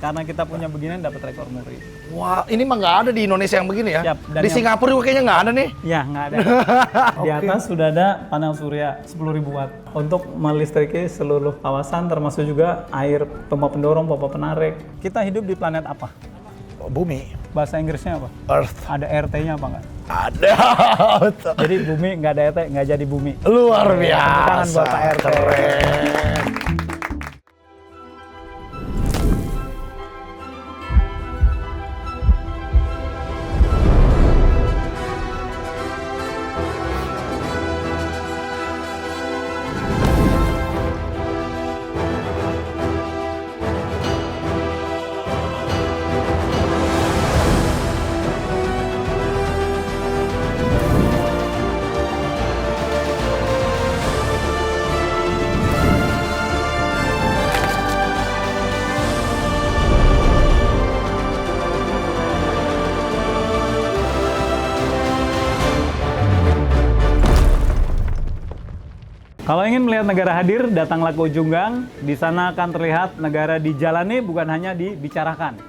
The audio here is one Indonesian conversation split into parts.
Karena kita punya beginian dapat rekor muri. Wah, ini mah nggak ada di Indonesia yang begini ya? Yap, dan Di Singapura juga kayaknya nggak ada nih. Ya, nggak ada. Di atas sudah ada panel surya 10.000 watt untuk melistriki seluruh kawasan, termasuk juga air, pompa pendorong, pompa penarik. Kita hidup di planet apa? Bumi. Bahasa Inggrisnya apa? Earth. Ada RT-nya apa nggak? Ada. Jadi bumi nggak ada RT, nggak jadi bumi. Luar Tepuk tangan biasa. buat Pak RT. Keren. Kalau ingin melihat negara hadir, datanglah ke Ujunggang. Di sana akan terlihat negara dijalani, bukan hanya dibicarakan.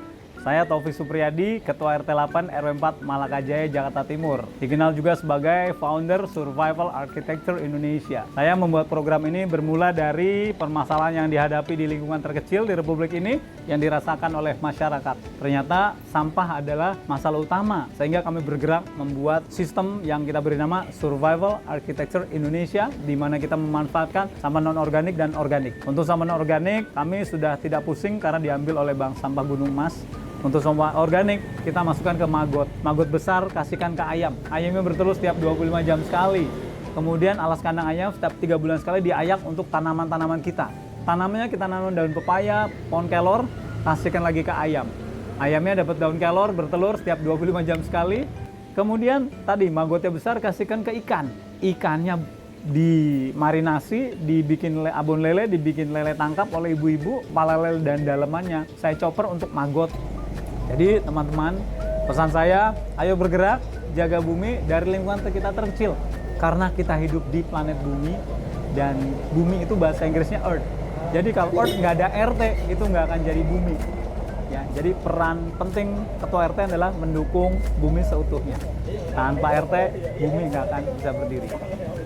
Saya Taufik Supriyadi, Ketua RT 8 RW 4 Malakajaya, Jakarta Timur. Dikenal juga sebagai founder Survival Architecture Indonesia. Saya membuat program ini bermula dari permasalahan yang dihadapi di lingkungan terkecil di Republik ini yang dirasakan oleh masyarakat. Ternyata sampah adalah masalah utama, sehingga kami bergerak membuat sistem yang kita beri nama Survival Architecture Indonesia, di mana kita memanfaatkan sampah non-organik dan organik. Untuk sampah non-organik, kami sudah tidak pusing karena diambil oleh bank sampah Gunung Mas. Untuk sampah organik, kita masukkan ke maggot. Maggot besar, kasihkan ke ayam. Ayamnya bertelur setiap 25 jam sekali. Kemudian alas kandang ayam setiap 3 bulan sekali diayak untuk tanaman-tanaman kita. Tanamannya kita nanam daun pepaya, pohon kelor, kasihkan lagi ke ayam. Ayamnya dapat daun kelor, bertelur setiap 25 jam sekali. Kemudian tadi maggotnya besar, kasihkan ke ikan. Ikannya dimarinasi, dibikin abon lele, dibikin lele tangkap oleh ibu-ibu, kepala lele dan dalemannya saya chopper untuk maggot. Jadi teman-teman, pesan saya, ayo bergerak, jaga bumi dari lingkungan kita terkecil. Karena kita hidup di planet bumi, dan bumi itu bahasa Inggrisnya Earth. Jadi kalau Earth nggak ada RT, itu nggak akan jadi bumi. Ya, jadi peran penting Ketua RT adalah mendukung bumi seutuhnya. Tanpa RT, bumi nggak akan bisa berdiri.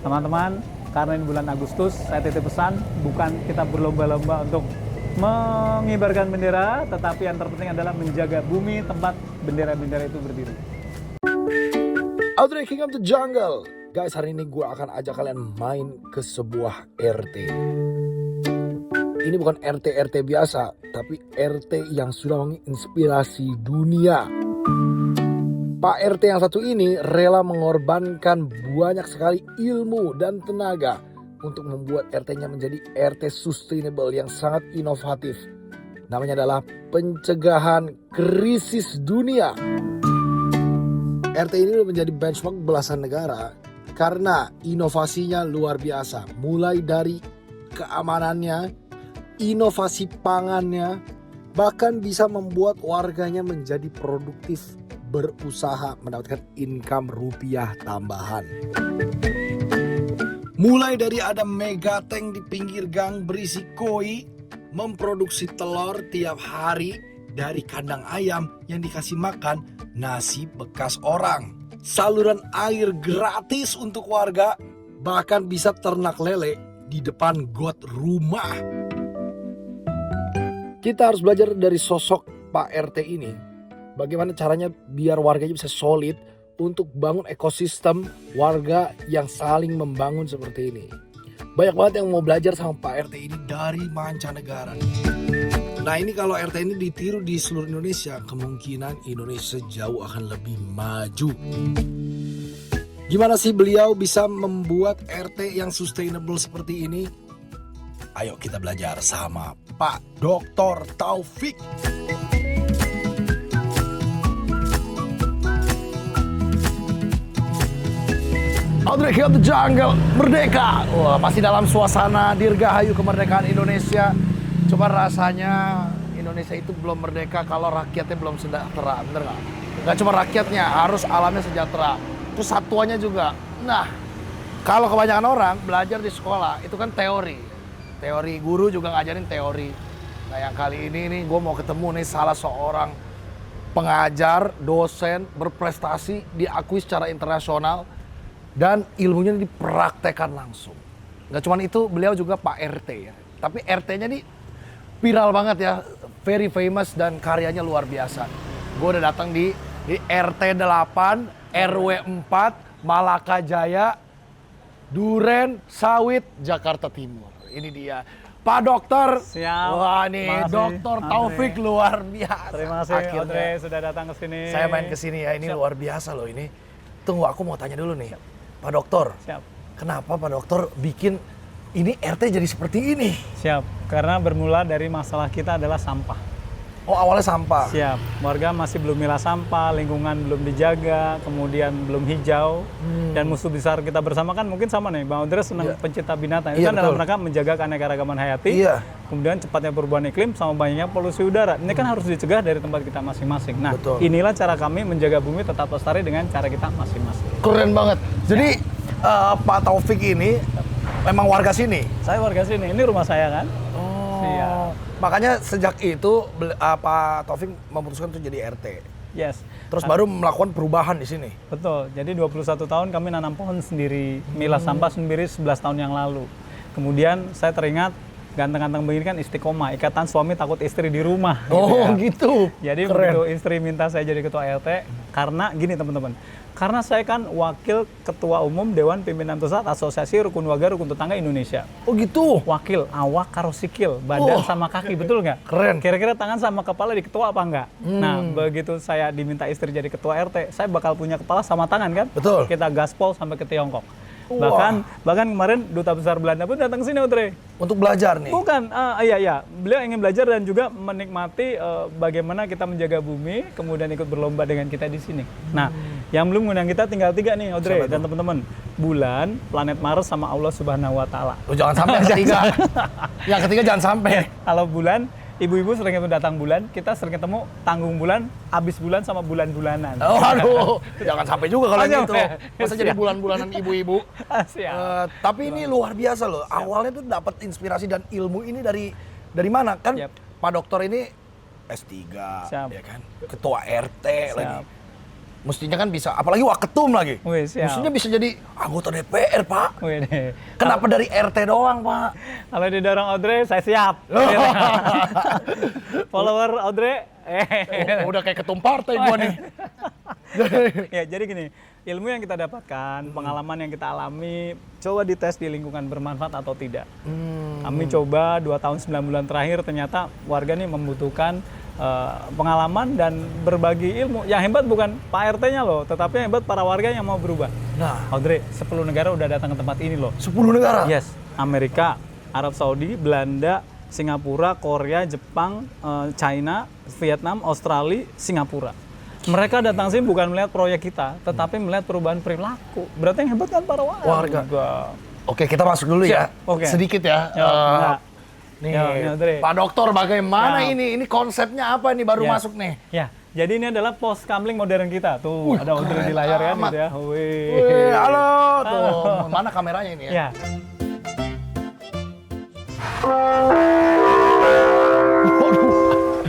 Teman-teman, karena ini bulan Agustus, saya titip pesan, bukan kita berlomba-lomba untuk mengibarkan bendera, tetapi yang terpenting adalah menjaga bumi tempat bendera-bendera itu berdiri. Audrey King of the Jungle. Guys, hari ini gue akan ajak kalian main ke sebuah RT. Ini bukan RT biasa, tapi RT yang sudah menginspirasi dunia. Pak RT yang satu ini rela mengorbankan banyak sekali ilmu dan tenaga untuk membuat RT-nya menjadi RT sustainable yang sangat inovatif. Namanya adalah pencegahan krisis dunia. RT ini menjadi benchmark belasan negara karena inovasinya luar biasa. Mulai dari keamanannya, inovasi pangannya, bahkan bisa membuat warganya menjadi produktif, berusaha mendapatkan income rupiah tambahan. Mulai dari ada mega tank di pinggir gang berisi koi, memproduksi telur tiap hari dari kandang ayam yang dikasih makan nasi bekas orang. Saluran air gratis untuk warga, bahkan bisa ternak lele di depan got rumah. Kita harus belajar dari sosok Pak RT ini. Bagaimana caranya biar warganya bisa solid untuk bangun ekosistem warga yang saling membangun seperti ini. Banyak banget yang mau belajar sama Pak RT ini dari mancanegara. Nah, ini kalau RT ini ditiru di seluruh Indonesia, kemungkinan Indonesia jauh akan lebih maju. Gimana sih beliau bisa membuat RT yang sustainable seperti ini? Ayo kita belajar sama Pak Dr. Taufik. Audrey King of the Jungle, merdeka. Wah, masih dalam suasana dirgahayu kemerdekaan Indonesia. Cuma rasanya Indonesia itu belum merdeka kalau rakyatnya belum sejahtera, bener nggak? Nggak cuma rakyatnya, harus alamnya sejahtera. Terus satuannya juga. Nah, kalau kebanyakan orang belajar di sekolah itu kan teori. Teori, guru juga ngajarin teori. Nah yang kali ini nih gue mau ketemu nih salah seorang pengajar, dosen, berprestasi, diakui secara internasional, dan ilmunya dipraktekkan langsung. Gak cuman itu, beliau juga Pak RT ya. Tapi RT-nya nih viral banget ya, very famous dan karyanya luar biasa. Gue udah datang di RT 8, RW 4, Malaka Jaya, Duren, Sawit, Jakarta Timur. Ini dia. Pak Dokter, Siap. wah nih Dokter Taufik luar biasa. Terima kasih Akhirnya Audrey sudah datang ke sini. saya main ke sini ya, ini luar biasa loh ini. Tunggu, aku mau tanya dulu nih, Pak Dokter. Siap. Kenapa Pak Dokter bikin ini RT jadi seperti ini? Siap, karena bermula dari masalah kita adalah sampah. Oh awalnya sampah. Siap, warga masih belum milah sampah, lingkungan belum dijaga, kemudian belum hijau, dan musuh besar kita bersama kan mungkin sama nih, Bang Audrey senang pencinta binatang, itu Iya, kan dalam betul. rangka menjaga keanekaragaman hayati, Iya. kemudian cepatnya perubahan iklim sama banyaknya polusi udara. Ini kan harus dicegah dari tempat kita masing-masing. Nah, Betul. inilah cara kami menjaga bumi tetap lestari dengan cara kita masing-masing. Keren banget. Jadi Pak Taufik ini memang warga sini. Saya warga sini, ini rumah saya kan? Oh. Siap. Makanya sejak itu Pak Taufik memutuskan untuk jadi RT. Yes. Terus baru melakukan perubahan di sini. Betul, jadi 21 tahun kami nanam pohon sendiri, milah sampah sendiri 11 tahun yang lalu. Kemudian saya teringat, ganteng-ganteng begini kan istiqomah, ikatan suami takut istri di rumah. Oh ya. gitu. Jadi Keren. begitu istri minta saya jadi ketua RT, karena gini teman-teman, karena saya kan wakil ketua umum Dewan Pimpinan Pusat Asosiasi Rukun Warga Rukun Tetangga Indonesia. Oh gitu. Wakil, awak, karo sikil, badan sama kaki, betul nggak? Keren. Kira-kira tangan sama kepala di ketua apa enggak? Nah, begitu saya diminta istri jadi ketua RT, saya bakal punya kepala sama tangan kan? Betul. Kita gaspol sampai ke Tiongkok. Wah. Bahkan kemarin Duta Besar Belanda pun datang ke sini, Audrey. Untuk belajar nih. Bukan, iya. Beliau ingin belajar dan juga menikmati bagaimana kita menjaga bumi, kemudian ikut berlomba dengan kita di sini. Nah, yang belum mengundang kita tinggal 3 nih, Audrey dan teman-teman. Bulan, planet Mars sama Allah Subhanahu Wa Taala. Oh, jangan sampai yang ketiga. Yang ketiga jangan sampai. Kalau bulan, ibu-ibu sering itu datang bulan, kita sering ketemu tanggung bulan, abis bulan sama bulan-bulanan. Oh, aduh, jangan sampai juga kalau Oh, gitu. sampai. Masa jadi bulan-bulanan ibu-ibu. Siap. Tapi ini luar biasa loh. Awalnya tuh dapat inspirasi dan ilmu ini dari mana? Kan Yap. Pak Dokter ini S3, Siap. ya kan? Ketua RT Siap. lagi. Mestinya kan bisa, apalagi waketum lagi. Wih, siap. Mestinya bisa jadi anggota DPR, Pak. Wih, deh. Kenapa dari RT doang, Pak? Kalau didorong Audrey, saya siap. Follower Audrey, Oh, udah kayak ketum partai gua nih. ya jadi gini, ilmu yang kita dapatkan, pengalaman yang kita alami, coba dites di lingkungan bermanfaat atau tidak. Kami coba 2 tahun 9 bulan terakhir, ternyata warga nih membutuhkan pengalaman dan berbagi ilmu. Yang hebat bukan Pak RT-nya loh, tetapi yang hebat para warga yang mau berubah. Nah, Audrey, 10 negara udah datang ke tempat ini loh. 10 negara. Yes, Amerika, Arab Saudi, Belanda, Singapura, Korea, Jepang, China, Vietnam, Australia, Singapura. Mereka datang sini bukan melihat proyek kita, tetapi melihat perubahan perilaku. Berarti yang hebat kan para warga. Oke, kita masuk dulu ya. Oke. Sedikit ya. Enggak. Nih, Ya, Audrey. Pak Dokter bagaimana Ya. ini? Ini konsepnya apa nih baru Ya. masuk nih? Ya, jadi ini adalah pos kamling modern kita. Tuh, Wih, ada Audrey keren di layar kan amat. gitu ya. Wih. Wih, halo. Tuh, mana kameranya ini ya? Ya.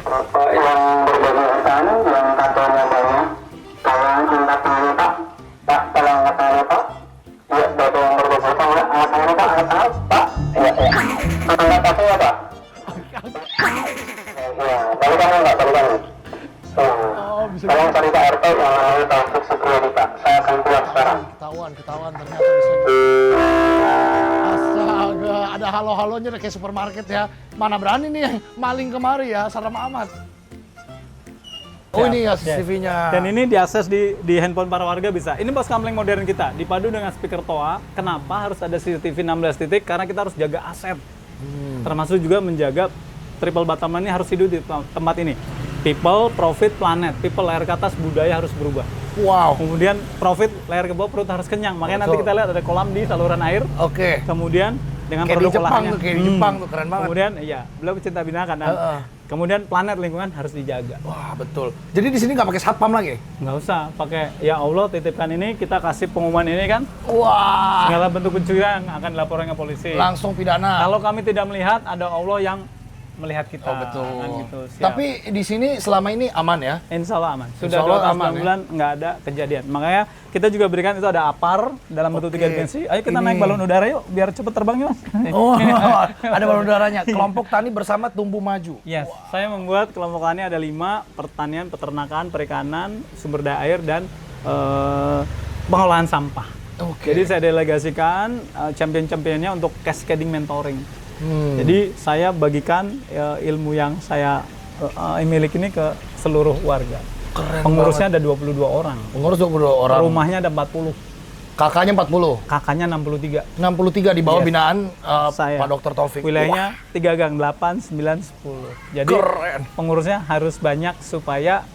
Bapak yang berbebaskan, yang katanya banyak, tolong angkat tangannya Pak. Pak, tolong angkat tangannya Pak. Ya, Bapak yang berbebaskan, ya, angkat tangannya Pak, angkat tangan, Pak. Ya. Angkat kakinya Pak. Ya, balik kanan Pak, balik kanan. Tolong cari Pak RT yang namanya Taufik Supriyadi Pak. Saya akan keluar sekarang. Ketahuan ternyata bisa. Astaga, ada halo-halonya udah kayak supermarket ya. Mana berani nih maling kemari ya, serem amat. Oh Siap, ini ya yes. CCTV-nya. Dan ini diakses di handphone para warga bisa. Ini pos kamling modern kita, dipadu dengan speaker TOA. Kenapa harus ada CCTV 16 titik? Karena kita harus jaga aset. Termasuk juga menjaga triple bottom line ini harus hidup di tempat ini. People, profit, planet. People layar ke atas, budaya harus berubah. Wow. Kemudian profit, layar ke bawah, perut harus kenyang. Makanya nanti Betul. kita lihat ada kolam di saluran air. Oke. Kemudian dengan Kayak di produk Jepang olahannya. tuh, kayak di Jepang tuh, keren banget. Kemudian, iya, beliau pecinta binatang kan. Kemudian planet lingkungan harus dijaga. Wah betul. Jadi di sini nggak pakai satpam lagi? Nggak usah pakai, ya Allah titipkan ini, kita kasih pengumuman ini kan. Wah. Segala bentuk pencurian akan dilaporkan ke polisi. Langsung pidana. Kalau kami tidak melihat, ada Allah yang melihat kita. Oh betul. Kan gitu. Siap. Tapi di sini selama ini aman ya? Insya Allah aman. Insya Sudah Allah 2 aman, bulan nggak ada kejadian. Makanya kita juga berikan itu ada APAR dalam bentuk 3 dimensi. Ayo kita naik balon udara yuk biar cepet terbang yuk Mas. Oh, ada balon udaranya. Kelompok tani bersama tumbuh maju. Yes, saya membuat kelompok tani ada 5, pertanian, peternakan, perikanan, sumber daya air, dan pengolahan sampah. Oke. Jadi saya delegasikan champion-championnya untuk cascading mentoring. Jadi saya bagikan ilmu yang saya miliki ini ke seluruh warga. Keren Pengurusnya ada 22 orang. Pengurus 22 orang. Rumahnya ada 40. Kakaknya 40. Kakaknya 63. 63 di bawah Yes. binaan Saya. Pak Dr. Taufik. Wilayahnya 3 gang, 8, 9, 10. Jadi Keren. pengurusnya harus banyak supaya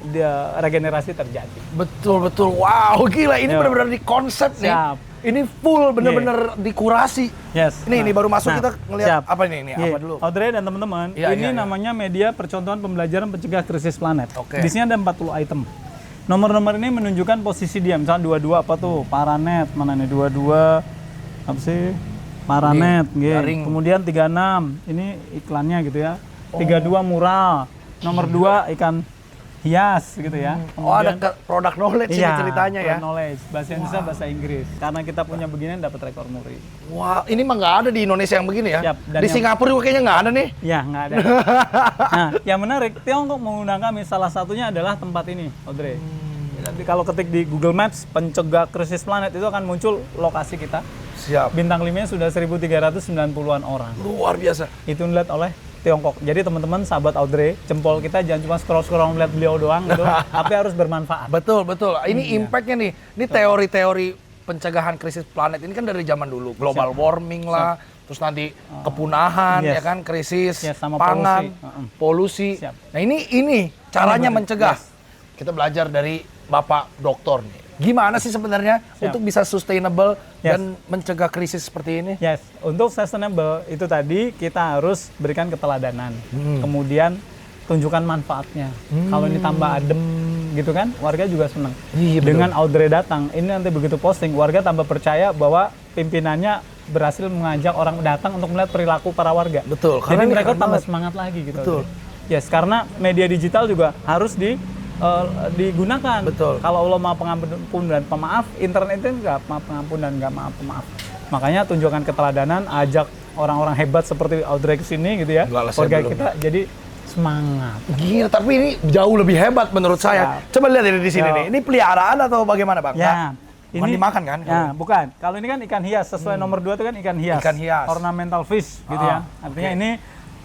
regenerasi terjadi. Betul. Wow, gila. Ini Yo. benar-benar di konsep nih. Siap. Ini full benar-benar dikurasi. Yes. Ini baru masuk kita ngelihat siap. apa ini? Ini apa dulu? Audrey dan teman-teman, Iya, ini iya, iya. namanya media percontohan pembelajaran pencegah krisis planet. Oke. Di sini ada 40 item. Nomor-nomor ini menunjukkan posisi dia. Misalnya 22 apa tuh? Paranet, mana nih 22? Apa sih? Paranet, Ini, gitu. garing. Kemudian 36, ini iklannya gitu ya. 32 mural. Nomor 2 ikan hias gitu ya. Oh, ada Kemudian- produk knowledge ini Iya, ceritanya ya. knowledge. Bahasa Indonesia, bahasa Inggris. Karena kita punya beginian dapat rekor muri. Wah, ini mah nggak ada di Indonesia yang begini ya. Siap, dan Di yang- Singapura juga kayaknya nggak ada nih. Ya, nggak ada. Nah, yang menarik, Tiongkok mengundang kami, salah satunya adalah tempat ini, Audrey. Jadi kalau ketik di Google Maps, pencegah krisis planet, itu akan muncul lokasi kita. Siap. Bintang 5-nya sudah 1.390-an orang. Luar biasa. Itu dilihat oleh Tiongkok. Jadi teman-teman, sahabat Audrey, jempol kita jangan cuma scroll-scroll melihat beliau doang gitu, tapi harus bermanfaat. Betul. Ini impact-nya nih. Ini teori-teori pencegahan krisis planet ini kan dari zaman dulu. Global warming lah, terus nanti kepunahan, Yes. ya kan, krisis, Yes, sama pangan, polusi. Siap. Nah ini caranya benar. mencegah. Yes. Kita belajar dari Bapak Doktor nih. Gimana sih sebenarnya Siap. untuk bisa sustainable Yes. dan mencegah krisis seperti ini? Yes, untuk sustainable itu tadi kita harus berikan keteladanan. Kemudian tunjukkan manfaatnya. Kalau ini tambah adem gitu kan, warga juga senang. Iya, betul. Dengan Audrey datang, ini nanti begitu posting, warga tambah percaya bahwa pimpinannya berhasil mengajak orang datang untuk melihat perilaku para warga. Betul, Jadi karena ini mereka keren tambah banget. semangat lagi gitu. Betul. Audrey. Yes, karena media digital juga harus digunakan. Betul. Kalau Allah maha pengampun dan pemaaf, internet itu nggak maaf pengampun dan nggak maaf pemaaf. Makanya tunjukkan keteladanan, ajak orang-orang hebat seperti Audrey ke sini gitu ya. Enggak lah, saya Warga belum. kita jadi semangat. Gila, tapi ini jauh lebih hebat menurut saya. Coba lihat ini di sini Ya. nih. Ini peliharaan atau bagaimana, Bang? Ya. Bukan dimakan kan? Ya, bukan. Kalau ini kan ikan hias, sesuai nomor 2 itu kan ikan hias. Ikan hias. Ornamental fish gitu ya. Artinya oke. ini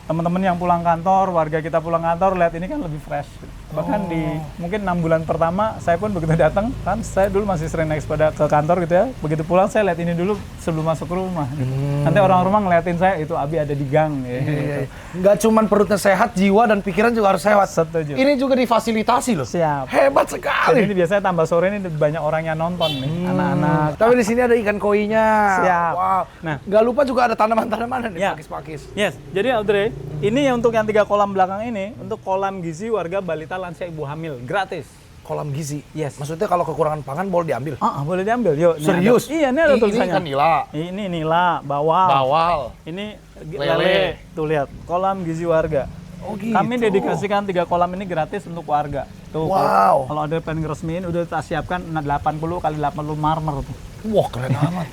teman-teman yang pulang kantor, warga kita pulang kantor, lihat ini kan lebih fresh. Bahkan di mungkin 6 bulan pertama, saya pun begitu datang, kan saya dulu masih sering naik sepeda ke kantor gitu ya. Begitu pulang saya lihat ini dulu sebelum masuk ke rumah. Gitu. Nanti orang rumah ngeliatin saya, itu Abi ada di gang. Gitu. Nggak cuman perutnya sehat, jiwa dan pikiran juga harus sehat. Setuju. Ini juga difasilitasi loh. Siap. Hebat Jadi sekali. ini biasanya tambah sore ini banyak orang yang nonton nih, anak-anak. Tapi di sini ada ikan koinya. Siap. Wow. Nah. Nggak lupa juga ada tanaman-tanaman nih, Ya. pakis-pakis. Yes, jadi Audrey, ini yang untuk yang 3 kolam belakang ini, untuk kolam gizi warga balita lansia ibu hamil, gratis. Kolam gizi. Yes. Maksudnya kalau kekurangan pangan boleh diambil. Boleh diambil, yuk. Ini Serius? ada- iya, ini ada Ini tulisannya. ikan nila, Ini nila, bawal. bawal. Ini Lele. lele. Tuh lihat, kolam gizi warga. Oh gitu. Kami dedikasikan 3 kolam ini gratis untuk warga. Tuh, Wow. kalau ada pengen ngeresmiin, udah kita siapkan 80 kali 80 marmer tuh. Wah, keren amat.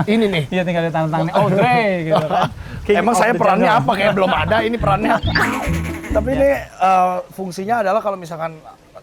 Ini nih. Iya, tinggal ditandatangan Audrey gitu kan. King Emang of saya the perannya jungle. apa? Kayak belum ada ini perannya. Tapi ini fungsinya adalah kalau misalkan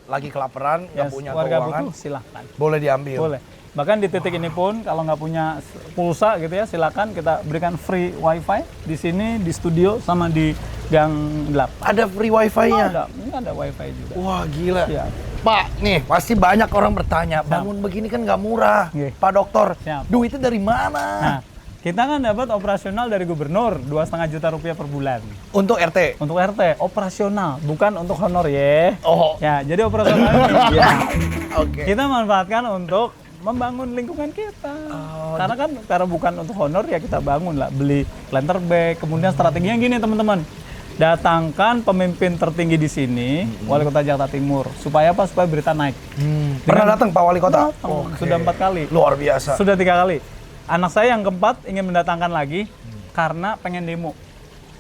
lagi kelaparan, nggak Yes, punya warga keuangan, butuh silahkan. boleh diambil. Boleh. Bahkan di titik ini pun kalau nggak punya pulsa gitu ya, silakan kita berikan free wifi di sini di studio sama di gang 8. Ada free wifi-nya. Ini ada wifi juga. Wah, gila. Siap. Pak, nih pasti banyak orang bertanya, bangun begini kan nggak murah, Iya. Pak Dokter. Siap. Duitnya dari mana? Nah, kita kan dapat operasional dari gubernur 2,5 juta rupiah per bulan Untuk RT. untuk RT, operasional bukan untuk honor ya. Oh, Ya, jadi operasional ini ya, oke. kita manfaatkan untuk membangun lingkungan kita. Karena bukan untuk honor ya kita bangun lah, beli planter bag. Kemudian strateginya gini teman-teman, datangkan pemimpin tertinggi di sini, Wali Kota Jakarta Timur, supaya apa? Supaya berita naik. Pernah datang Pak Wali Kota? Datang. Oke. Sudah 4 kali. Luar biasa. Sudah 3 kali. Anak saya yang keempat ingin mendatangkan lagi karena pengen demo.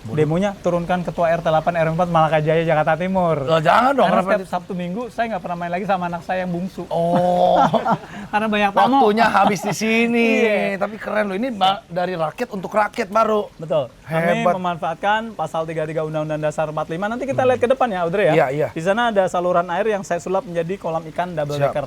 Demonya turunkan ketua RT 8 RW 4 Malakajaya Jakarta Timur. Loh, jangan dong. Karena kenapa setiap Sabtu Minggu saya nggak pernah main lagi sama anak saya yang bungsu. Oh, Karena banyak tamu. waktunya habis di sini. Iya. Tapi keren loh, ini dari rakyat untuk rakyat baru. Betul. Kami Hebat. memanfaatkan pasal 33 Undang-Undang Dasar 45. Nanti kita lihat ke depan ya, Audrey ya. Iya, iya. Di sana ada saluran air yang saya sulap menjadi kolam ikan double Siap. decker.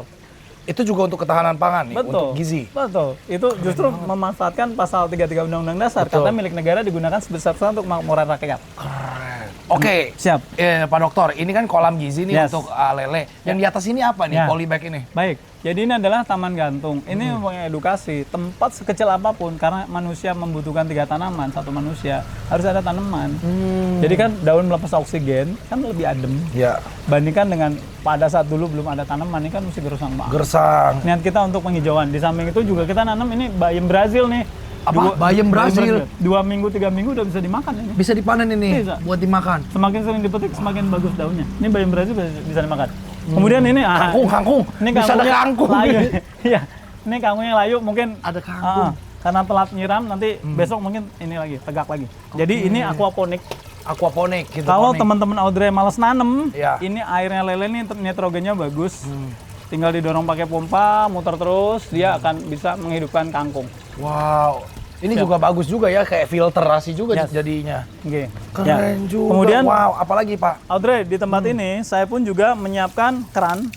Itu juga untuk ketahanan pangan nih, Betul. untuk gizi. Betul. Itu justru memanfaatkan pasal 33 Undang-Undang Dasar Betul. karena milik negara digunakan sebesar-besar untuk makmuran rakyat. Keren. Oke. Siap. Pak Dokter, ini kan kolam gizi nih Yes. untuk lele. Yang di atas ini apa nih, Ya. polybag ini? Baik, jadi ini adalah taman gantung. Ini mengedukasi tempat sekecil apapun karena manusia membutuhkan 3 tanaman, satu manusia harus ada tanaman. Jadi kan daun melepas oksigen kan lebih adem. Ya, Bandingkan dengan pada saat dulu belum ada tanaman ini kan mesti gersang banget. gersang. Niat kita untuk penghijauan. Di samping itu juga kita nanam ini bayam Brazil nih. Apa? Bayam Brazil? 2 minggu 3 minggu udah bisa dimakan ini. Bisa dipanen ini Bisa. buat dimakan. Semakin sering dipetik semakin bagus daunnya. Ini bayam Brazil bisa dimakan. Kemudian ini Kangkung. Ini Bisa ada kangkungnya kangkung. layu. Iya. Ini kangkungnya layu mungkin Ada kangkung. karena telat nyiram nanti besok mungkin ini lagi tegak lagi. Jadi ini aquaponik. Aquaponik gitu. Kalau teman-teman Audrey males nanem, Iya. ini airnya lele nih nitrogennya bagus. Tinggal didorong pakai pompa, muter terus, dia akan bisa menghidupkan kangkung. Wow. Ini juga bagus juga ya, kayak filterasi juga Yes. jadinya. Oke. Keren juga. Kemudian wow, apalagi Pak? Audrey, di tempat ini saya pun juga menyiapkan keran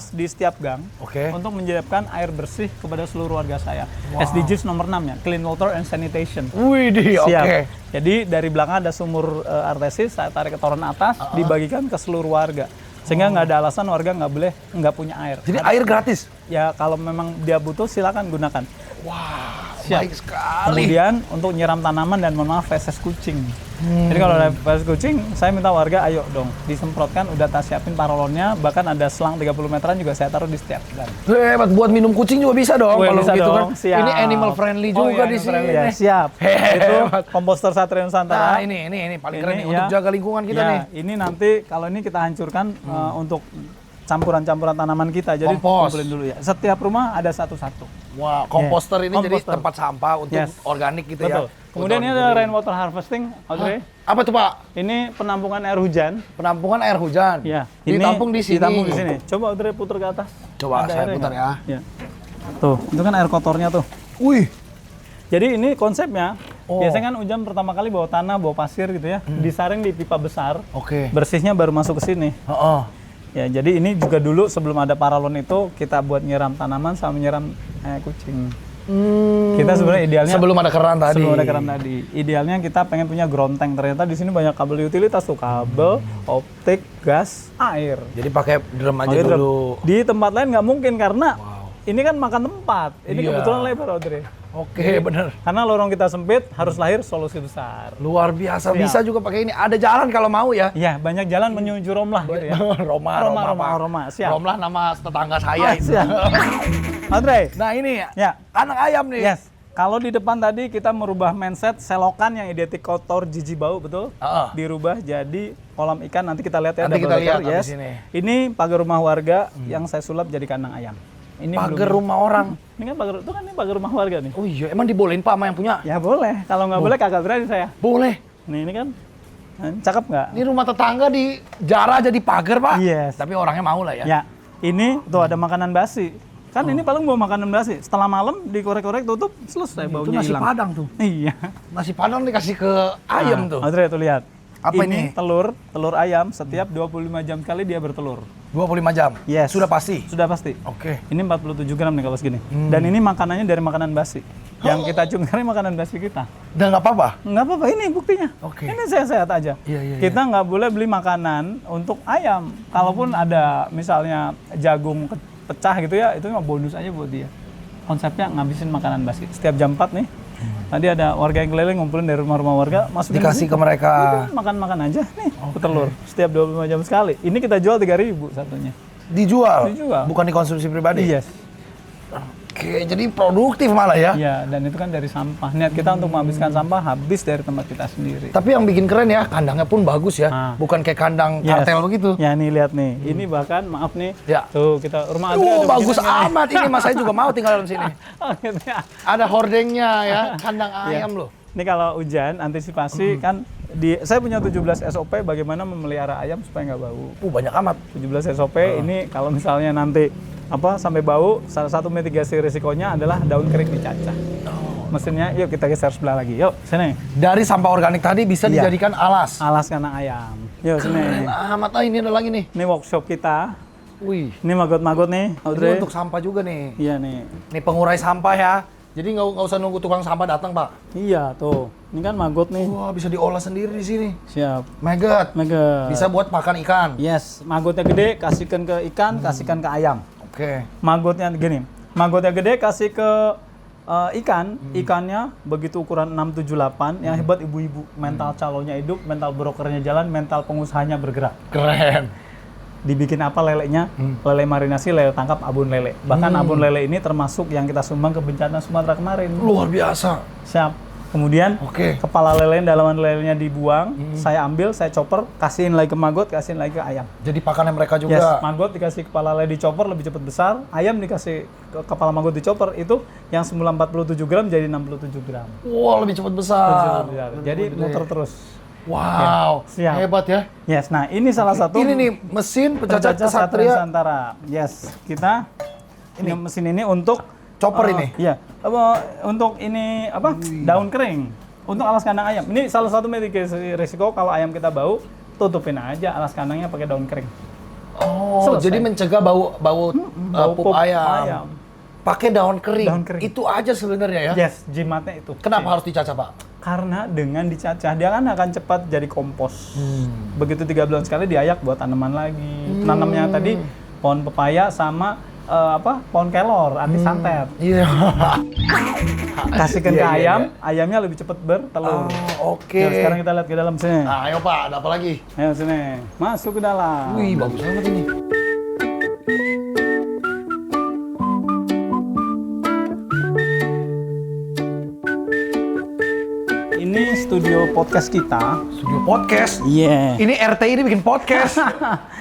di setiap gang Oke. untuk menyiapkan air bersih kepada seluruh warga saya. SDGs nomor 6 ya, Clean Water and Sanitation. Wih, oke. Siap. Jadi dari belakang ada sumur artesis, saya tarik ke toren atas, dibagikan ke seluruh warga. Sehingga nggak ada alasan warga nggak boleh nggak punya air. Jadi air gratis? Ya kalau memang dia butuh silakan gunakan. Wah, Siap. baik sekali. Kemudian untuk nyiram tanaman dan mohon maaf feses kucing. Jadi kalau ada feses kucing, saya minta warga ayo dong disemprotkan, udah tak siapin paralonnya, bahkan ada selang 30 meteran juga saya taruh di setiap gang. Hebat, buat minum kucing juga bisa dong. Wih, Kalau bisa gitu dong, kan. siap. Ini animal friendly juga iya, di animal sini. friendly ya, siap. Itu komposter Satria Nusantara. Nah, ini paling keren nih ya. untuk jaga lingkungan kita Ya, nih. ini nanti kalau ini kita hancurkan untuk campuran-campuran tanaman kita. Jadi Kompos. kumpulin dulu ya. Setiap rumah ada satu-satu. Wah, komposter ini jadi Komposter. tempat sampah untuk Yes. organik gitu Betul. ya. Kemudian ini ada rainwater harvesting, Audrey. Apa tuh Pak? Ini penampungan air hujan. Penampungan air hujan. Ya. Ditampung di sini. Ditampung di sini. Coba Audrey putar ke atas. Coba Ada saya airnya putar nggak? ya. Ya. Tuh, itu kan air kotornya tuh. Wih, Jadi ini konsepnya, Oh. biasanya kan hujan pertama kali bawa tanah, bawa pasir gitu ya, disaring di pipa besar, oke. bersihnya baru masuk ke sini. Heeh. Ya, jadi ini juga dulu sebelum ada paralon itu kita buat nyiram tanaman sama nyiram kucing. Kita sebenarnya idealnya Sebelum ada keran tadi. sebelum ada keran tadi. Idealnya kita pengen punya ground tank. Ternyata di sini banyak kabel utilitas tuh, kabel, optik, gas, air. Jadi pakai drum aja Pakai drum. dulu. Di tempat lain nggak mungkin karena ini kan makan tempat. Ini Iya. kebetulan lebar, Audrey. Oke, bener. Karena lorong kita sempit, harus lahir solusi besar. Luar biasa. Siap. Bisa juga pakai ini. Ada jalan kalau mau ya. Iya, banyak jalan menuju Romlah gitu ya. Roma, Pak. Roma, siap. Romlah nama tetangga saya itu. Siap. Audrey, Nah ini ya, anak ayam nih. yes. Kalau di depan tadi kita merubah mindset selokan yang identik kotor, jijik bau, betul? Heeh. Dirubah jadi kolam ikan. Nanti kita lihat ya. Nanti double kita lihat decker, habis yes. ini. Ini pagar rumah warga yang saya sulap jadi kandang ayam. Ini Pagar belum- rumah orang. Ini kan pagar, itu kan ini pagar rumah warga nih. Oh iya, emang dibolehin Pak sama yang punya? Ya boleh. Kalau nggak boleh kagak berani saya. Boleh. Nih ini kan, cakep nggak? Ini rumah tetangga di jarah jadi pagar Pak. Yes. Tapi orangnya mau lah ya. Ya, ini tuh ada makanan basi. Kan ini paling bawa makanan basi. Setelah malam dikorek-korek tutup, selesai Itu baunya nasi hilang. padang tuh. Iya. Nasi padang dikasih ke ayam tuh. Audrey tuh lihat. Apa ini? telur ayam setiap 25 jam sekali dia bertelur. 25 jam. Yes. Sudah pasti. Sudah pasti. Oke. Ini 47 gram nih kalau segini. Dan ini makanannya dari makanan basi. Yang kita cungkari makanan basi kita. Dan nggak apa-apa. Nggak apa-apa, ini buktinya. Oke. Ini sehat-sehat aja. Iya, iya, Kita nggak boleh beli makanan untuk ayam. Kalaupun ada misalnya jagung pecah gitu ya, itu mah bonus aja buat dia. Konsepnya ngabisin makanan basi. Setiap jam 4 nih, tadi ada warga yang keliling ngumpulin dari rumah-rumah warga, masukin Dikasih situ. ke mereka. Udah, makan-makan aja nih, petelur. Setiap 25 jam sekali. Ini kita jual 3.000 satunya. Dijual. Dijual. Bukan dikonsumsi pribadi. Yes. Oke, jadi produktif malah ya. Iya, dan itu kan dari sampah. Niat kita untuk menghabiskan sampah habis dari tempat kita sendiri. Tapi yang bikin keren ya, kandangnya pun bagus ya. Ah. Bukan kayak kandang Yes. kartel begitu. Ya nih lihat nih. Ini bahkan maaf nih. Ya. Tuh kita rumah Adri ada Bagus beginian nih. amat ini, mas saya juga mau tinggal di sini. Oh, gitu ya. Ada hordengnya ya, kandang ayam loh. Ini kalau hujan antisipasi kan saya punya 17 SOP bagaimana memelihara ayam supaya nggak bau. Banyak amat. 17 SOP ini kalau misalnya nanti sampai bau, salah satu mitigasi risikonya adalah daun kering dicacah. Mesinnya yuk kita geser sebelah lagi. Yuk, sini. Dari sampah organik tadi bisa Iya. dijadikan alas. Alas kandang ayam. Yuk sini. Keren amat. Ini ada lagi nih. Ini workshop kita. Wih. Ini maggot-maggot nih, Ini Audrey. untuk sampah juga nih. Iya nih. Ini pengurai sampah ya. Jadi nggak usah nunggu tukang sampah datang, Pak. Iya tuh. Ini kan maggot nih. Wah, bisa diolah sendiri di sini. Siap. Maggot. Maggot. Bisa buat makan ikan. Yes, maggotnya gede kasihkan ke ikan, kasihkan ke ayam. Oke. Maggotnya gini. Maggotnya gede kasih ke ikan. Ikannya begitu ukuran 678. Yang hebat ibu-ibu. Mental calonnya hidup, mental brokernya jalan, mental pengusahanya bergerak. Keren. Dibikin apa lelenya? Lele marinasi, lele tangkap, abon lele. Bahkan abon lele ini termasuk yang kita sumbang ke bencana Sumatera kemarin. Luar biasa. Siap. Kemudian Oke. kepala lele, dalaman lelenya dibuang, saya ambil, saya chopper, kasihin lagi ke maggot, kasihin lagi ke ayam. Jadi pakannya mereka juga. Yes, maggot dikasih kepala lele dicopper lebih cepat besar, ayam dikasih kepala maggot dicopper itu yang semula 47 gram jadi 67 gram. Wah, lebih cepat besar. Jadi muter terus. Wow, Siap. hebat ya. Yes, nah ini salah satu Ini nih mesin pencacah Satria kesatria. Nusantara. Yes, kita ini mesin ini untuk Chopper ini? Iya, untuk ini daun kering, untuk alas kandang ayam. Ini salah satu mitigasi risiko kalau ayam kita bau, tutupin aja alas kandangnya pakai daun kering. Oh, Selesai. jadi mencegah bau pup ayam. Pakai daun kering. Daun kering. Itu aja sebenarnya ya. Yes, jimatnya itu. Kenapa harus dicacah, Pak? Karena dengan dicacah dia kan akan cepat jadi kompos. Begitu 3 bulan sekali diayak buat tanaman lagi. Nanamnya tadi pohon pepaya sama pohon kelor anti santet. Iya. Kasihkan ke Iya, iya, ayam, ayamnya lebih cepat bertelur. Oke. Yuk, sekarang kita lihat ke dalam sini. Nah, ayo Pak, ada apa lagi? Ayo sini, masuk ke dalam. Wih, bagus banget ini. Ini studio podcast kita. Studio podcast. Iya. Ini RT ini bikin podcast.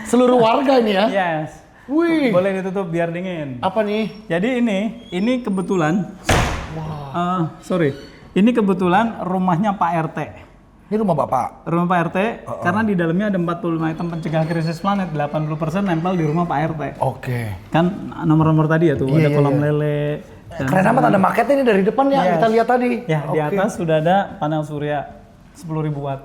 Seluruh warga ini ya. Yes. Wih. Boleh ditutup biar dingin. Apa nih? Jadi ini kebetulan. Sorry. Ini kebetulan rumahnya Pak RT. Ini rumah Bapak. Rumah Pak RT, karena di dalamnya ada 45 item pencegah krisis planet, 80% nempel di rumah Pak RT. Oke. Kan nomor-nomor tadi ya tuh, Iya, ada iya, kolam iya. lele. Keren amat, ada maketnya ini dari depan ya, Yes. kita lihat tadi. Ya, di Oke. atas sudah ada panel surya 10.000 watt.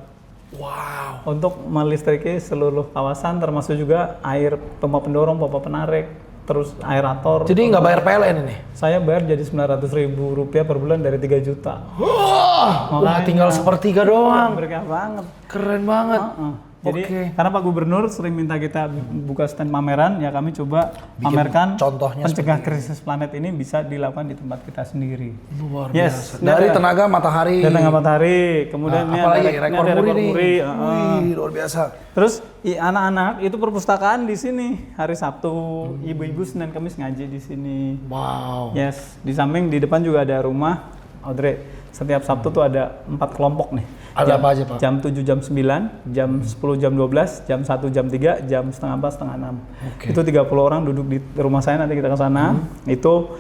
Wow. Untuk melistriki seluruh kawasan, termasuk juga air pompa pendorong, pompa penarik, terus aerator. Jadi nggak bayar PLN ini? Saya bayar jadi Rp900.000 per bulan dari 3 juta. Wah, Makanya. tinggal sepertiga doang. Berkah banget. Keren banget. Jadi Oke. karena Pak Gubernur sering minta kita buka stand pameran, ya kami coba Bikin pamerkan contohnya pencegah krisis planet ini bisa dilakukan di tempat kita sendiri. Luar Yes, biasa. Dari tenaga matahari. dan tengah matahari, kemudian ini apalagi ada rekor muri nih. muri. Wih, luar biasa. Terus anak-anak itu perpustakaan di sini hari Sabtu, ibu-ibu Senin Kamis ngaji di sini. Wow. Yes, di samping di depan juga ada rumah Audrey. Setiap Sabtu tuh ada 4 kelompok nih. Ada apa aja, Pak? Jam 7, jam 9, jam 10, jam 12, jam 1, jam 3, jam setengah 4, setengah 6. Oke. Itu 30 orang duduk di rumah saya, nanti kita ke sana. Itu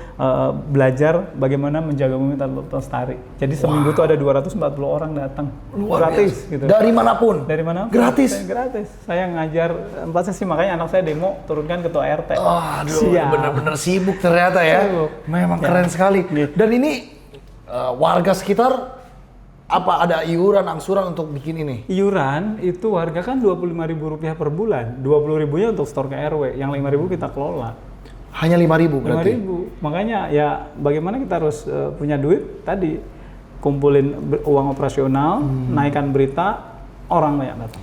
belajar bagaimana menjaga bumi lestari. Jadi seminggu tuh ada 240 orang datang. Luar gratis biasa. gitu. Dari manapun. Dari mana? Gratis? Gratis. Saya ngajar 4 sesi, makanya anak saya demo turunkan ketua RT. Aduh, Siap. bener-bener sibuk ternyata ya. Sibuk. Memang Ya. keren sekali. Gitu. Dan ini warga sekitar apa ada iuran angsuran untuk bikin ini? Iuran itu warga kan Rp25.000 per bulan. 20.000-nya untuk store ke RW, yang 5.000 kita kelola. Hanya 5.000 berarti. 5.000. Makanya ya bagaimana kita harus punya duit tadi, kumpulin uang operasional, naikkan berita, orang banyak datang.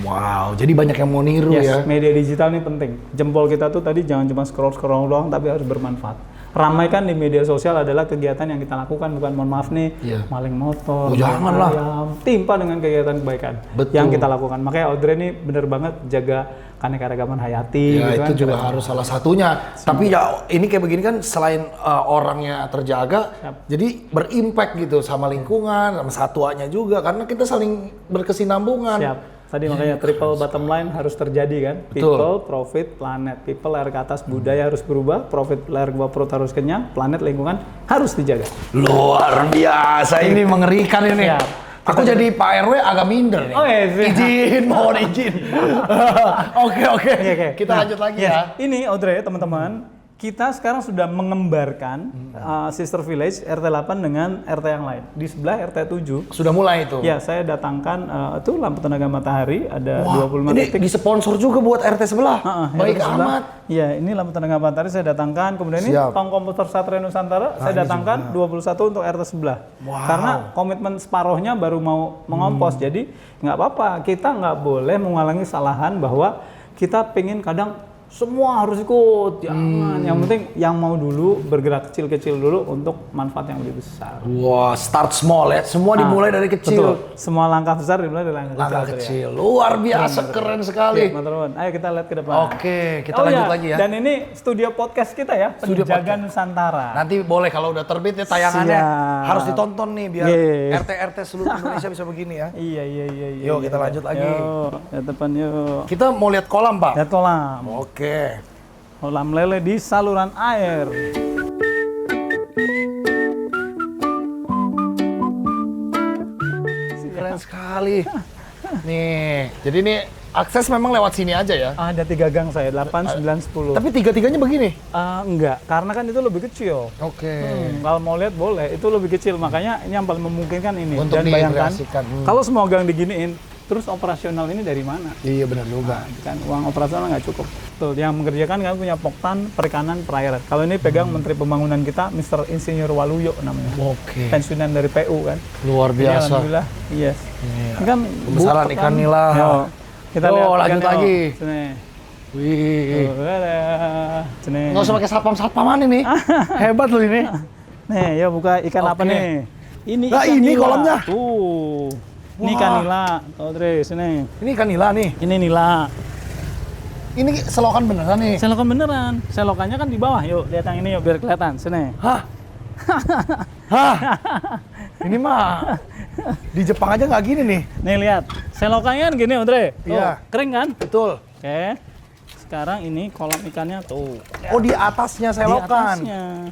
Wow, jadi banyak yang mau niru Yes, ya. media digital ini penting. Jempol kita tuh tadi jangan cuma scroll doang, tapi harus bermanfaat. Ramaikan di media sosial adalah kegiatan yang kita lakukan, bukan mohon maaf nih, Iya. maling motor, Oh, janganlah. ayam, timpa dengan kegiatan kebaikan Betul. yang kita lakukan. Makanya Audrey ini bener banget jaga keanekaragaman hayati. Ya gitu kan, itu juga keren. harus salah satunya. Tapi ya ini kayak begini kan selain orangnya terjaga, jadi berimpact gitu sama lingkungan, sama satuannya juga karena kita saling berkesinambungan. Siap. Tadi makanya triple bottom line harus terjadi kan. Betul. People, profit, planet. People air ke atas, budaya harus berubah, profit air ke bawah, perut harus kenyang, planet lingkungan harus dijaga. Luar biasa, ini mengerikan ini. Siap. Aku jadi Pak RW agak minder nih. Oh, iya. Izin, mohon izin. Oke. Oke. Kita lanjut lagi Yes. ya. Ini Audrey, teman-teman. Kita sekarang sudah mengembarkan Sister Village RT 8 dengan RT yang lain. Di sebelah RT 7. Sudah mulai itu. Ya, saya datangkan itu lampu tenaga matahari ada Wah, 25 ini titik. disponsor juga buat RT sebelah. Baik RT sebelah. amat. Ya, ini lampu tenaga matahari saya datangkan. Kemudian ini Siap. tong komputer Satria Nusantara saya datangkan 21 untuk RT sebelah. Karena komitmen separohnya baru mau mengompos. Jadi nggak apa-apa. Kita nggak boleh mengulangi kesalahan bahwa kita pengen kadang semua harus ikut, jangan. Yang penting yang mau dulu bergerak kecil-kecil dulu untuk manfaat yang lebih besar. Wah, start small ya. Semua dimulai dari kecil. Betul. Semua langkah besar dimulai dari langkah Kecil. Luar biasa, keren sekali. Ayo kita lihat ke depan. Oke, kita lanjut lagi ya. Dan ini studio podcast kita ya, Studio Penjaga Nusantara. Nanti boleh kalau udah terbit ya tayangannya Siap. harus ditonton nih biar Yes. RT seluruh Indonesia bisa begini ya. Iya. Yuk, kita lanjut lagi. Yuk, ke depan yuk. Kita mau lihat kolam, Pak. Lihat kolam. Oke. Kolam lele di saluran air. Keren sekali. Nih, jadi ini akses memang lewat sini aja ya. Ada 3 gang saya, 8, 9, 10. Tapi tiga-tiganya begini. Enggak, karena kan itu lebih kecil. Oke. Kalau mau lihat boleh, itu lebih kecil. Makanya ini yang paling memungkinkan ini. Untuk Dan bayangkan, diintegrasikan. kalau semua gang diginiin, terus operasional ini dari mana? Iya benar juga. Kan uang operasional nggak cukup. Tuh, yang mengerjakan kan punya Poktan, Perikanan, Perairan. Kalau ini pegang Menteri Pembangunan kita, Mr. Insinyur Waluyo namanya. Oke. Pensiunan dari PU kan. Luar Jadi, biasa. alhamdulillah, yes. Iya. Ini kan Besaran buka ikan kan. nila. Yo, kita Yo, lihat lanjut ikannya, lagi. Sini. Wih. Tuh, ada. Sini. Nggak usah pakai satpam-satpaman ini. Hebat loh ini. Nih, ya buka ikan apa Oke. nih? Ini Lah, ikan ini nila. kolamnya. Tuh. Ini Wah. ikan nila. Audrey, sini. Ini ikan nila nih. Ini nila. Ini selokan beneran nih. Selokan beneran. Selokannya kan di bawah. Yuk, lihat yang ini yuk biar kelihatan. Sini. Hah? Hah? Ini mah di Jepang aja nggak gini nih. Nih lihat. Selokannya kan gini, Audrey. Tuh, Iya. kering kan? Betul. Oke. Sekarang ini kolam ikannya tuh. Oh, di atasnya Di selokan. atasnya.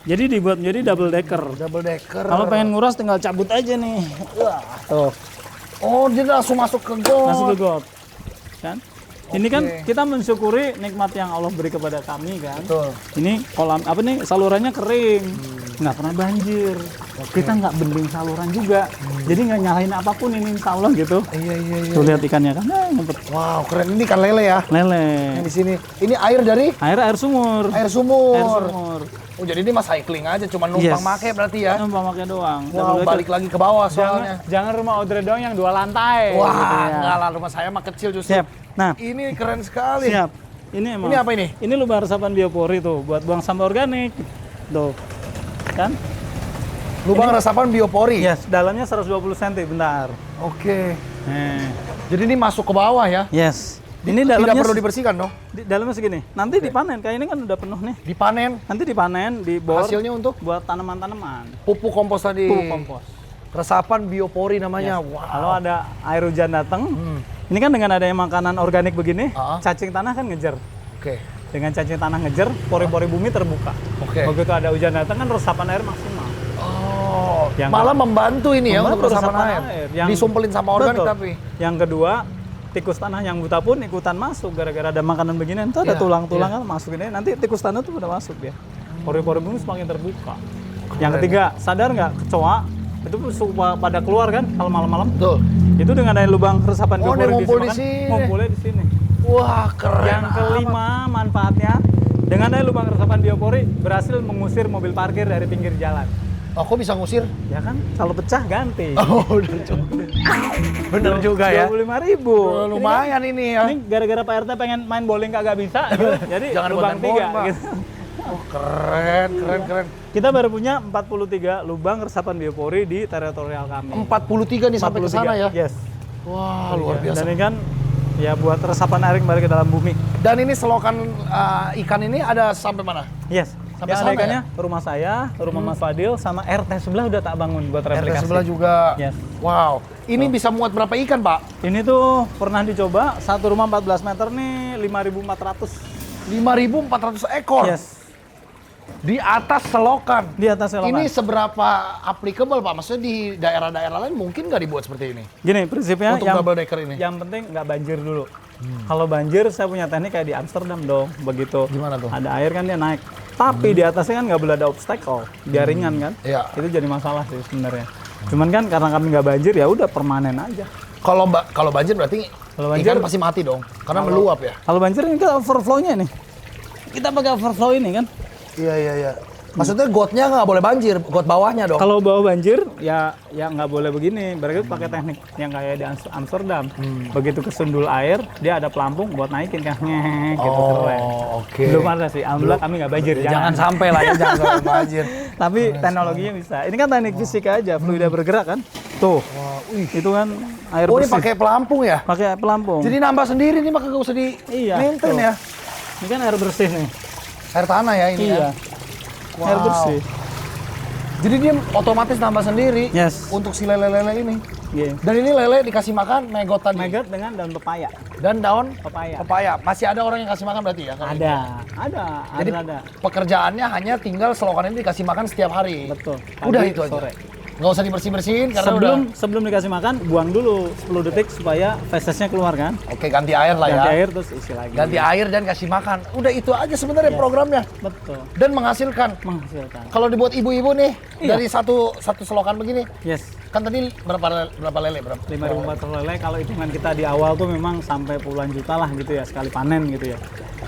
Jadi dibuat menjadi double decker. Double decker. Kalau pengen nguras tinggal cabut aja nih. Wah, tuh. Oh, dia langsung masuk ke got. Masuk ke got. Kan? Ini kan Oke. kita mensyukuri nikmat yang Allah beri kepada kami kan. Betul. Ini kolam apa nih salurannya kering, nggak pernah banjir. Kita nggak bending saluran juga, jadi nggak nyalahin apapun ini insya Allah gitu. Iya. Tuh lihat ikannya kan, ngumpet Wow, keren. Ini kan lele ya. lele. Yang di sini. Ini air dari Air sumur. air sumur. Air sumur. Oh, jadi ini mas cycling aja, cuma numpang Yes. make berarti ya. Numpang pakai doang. Wow, Double decker. balik lagi ke bawah soalnya. Jangan rumah Audrey doang yang 2 lantai. Wah, gitu ya. enggak lah, rumah saya mah kecil justru. Siap. Nah, Ini keren sekali. siap. Ini emang. Ini apa ini? Ini lubang resapan biopori tuh buat buang sampah organik. Tuh. Kan? Lubang resapan biopori. Yes, dalamnya 120 cm, bentar. Oke. Nih. Jadi ini masuk ke bawah ya. Yes. Ini Tidak dalamnya perlu dibersihkan dong. dalamnya segini. Nanti dipanen. Kayak ini kan udah penuh nih. Dipanen. Nanti dipanen, dibor Hasilnya untuk buat tanaman-tanaman. pupuk kompos tadi. Pupuk kompos. Resapan biopori namanya. Wow. Kalau ada air hujan datang, ini kan dengan adanya makanan organik begini, Ah. cacing tanah kan ngejer. Oke. Dengan cacing tanah ngejer, pori-pori bumi terbuka. Oke. Begitu ada hujan datang kan resapan air maksimal. Oh, Yang malah membantu ini ya Membantu untuk resapan air. Yang- Disumpelin sama organik Betul. tapi. Yang kedua, tikus tanah yang buta pun ikutan masuk gara-gara ada makanan beginian. Itu ada Iya, tulang-tulang kan masukin aja. Nanti tikus tanah tuh udah masuk dia. Pori-pori bumi semakin terbuka. Yang ketiga, sadar nggak kecoa itu suka pada keluar kan kalau malam-malam? Betul. Itu dengan ada lubang resapan Oh, dia biopori ngumpul di kan, sini. ngumpulnya di sini. Wah, keren. Yang kelima manfaatnya dengan ada lubang resapan biopori berhasil mengusir mobil parkir dari pinggir jalan. Aku bisa ngusir. Ya kan, kalau pecah ganti. Oh, udah cukup. Bener juga ya. 25.000. Lumayan ini ya. Ini gara-gara Pak RT pengen main bowling kagak bisa, gitu. Jadi Jangan buat lubang main 3 bowling, Pak. gitu. Oh, keren. Kita baru punya 43 lubang resapan biopori di teritorial kami. 43 nih sampai ke sana ya. Yes. Wah, luar biasa. Dan ini kan ya buat resapan air kembali ke dalam bumi. Dan ini selokan ikan ini ada sampai mana? Yes. Sampai yang sana ada ikannya rumah saya, rumah Mas Fadil, sama RT sebelah udah tak bangun buat RT replikasi. sebelah juga. Yes. Wow. Ini bisa muat berapa ikan, Pak? Ini tuh pernah dicoba, satu rumah 14 meter nih 5.400. 5.400 ekor. Yes. Di atas selokan. Di atas selokan. Ini seberapa applicable, Pak? Maksudnya di daerah-daerah lain mungkin nggak dibuat seperti ini? Gini, prinsipnya Untuk double decker ini? yang penting nggak banjir dulu. Kalau banjir, saya punya teknik kayak di Amsterdam dong, begitu. Gimana tuh? Ada air kan dia naik. Tapi di atasnya kan nggak boleh ada obstacle, dia ringan kan. Iya. Itu jadi masalah sih sebenarnya. Cuman kan karena kami nggak banjir, ya udah permanen aja. Kalau banjir berarti Kalau banjir- ikan pasti mati dong, karena meluap ya. Kalau banjir ini kan overflow-nya nih. Kita pakai overflow ini kan. Iya. Maksudnya gotnya nggak boleh banjir, got bawahnya dong. Kalau bawah banjir ya nggak boleh begini. Berarti pakai teknik yang kayak di Amsterdam. Begitu kesundul air, dia ada pelampung buat naikin kan ngek gitu keren. oke. Belum ada sih. Alhamdulillah kami nggak banjir. Jangan sampai lah ya, jangan sampai banjir. Tapi teknologinya bisa. Ini kan teknik fisika aja, fluida bergerak kan. Tuh. Itu kan air Oh, ini bersih. pakai pelampung ya? Pakai pelampung. Jadi nambah sendiri nih, maka nggak usah di Iya, maintain tuh. ya. Ini kan air bersih nih. Air tanah ya ini Iya. ya. Wow. Air bersih. Jadi dia otomatis nambah sendiri Yes. untuk si lele-lele ini. Iya. Dan ini lele dikasih makan megot tadi. Megat dengan daun pepaya. Dan daun Pepaya. pepaya. Masih ada orang yang kasih makan berarti ya? Ada. Jadi ada. pekerjaannya hanya tinggal selokan ini dikasih makan setiap hari. Betul. Udah Pagi, itu aja. sore. Nggak usah dibersih-bersihin karena Sebelum dikasih makan, buang dulu 10 detik supaya fesesnya keluar kan. Oke, ganti air lah ya. Ganti air terus isi lagi. Ganti air dan kasih makan. Udah itu aja sebenarnya Iya. programnya. Betul. Dan menghasilkan. Menghasilkan. Kalau dibuat ibu-ibu nih Iya. dari satu selokan begini, Yes. kan tadi berapa lele? 5.400 lele, kalau hitungan kita di awal tuh memang sampai puluhan juta lah gitu ya sekali panen gitu ya.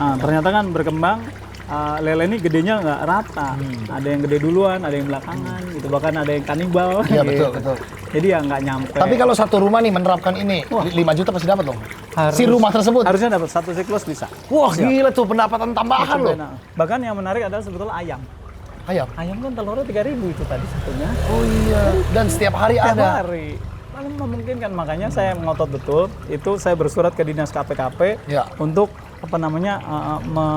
Nah, ternyata kan berkembang lele ini gedenya nggak rata. Ada yang gede duluan, ada yang belakangan gitu. Bahkan ada yang kanibal. Iya, gitu. betul. Jadi ya nggak nyampe. Tapi kalau satu rumah nih menerapkan ini, 5 juta pasti dapat loh. Si rumah tersebut. harusnya dapat satu siklus bisa. Wah, gila tuh pendapatan tambahan loh. Nah, bahkan yang menarik adalah sebetulnya ayam. Ayam. Ayam kan telurnya 3.000 itu tadi satunya. Oh iya. Dan setiap hari Tiap ada. hari. Paling memungkinkan, makanya saya ngotot betul. Itu saya bersurat ke dinas KPKP Ya. untuk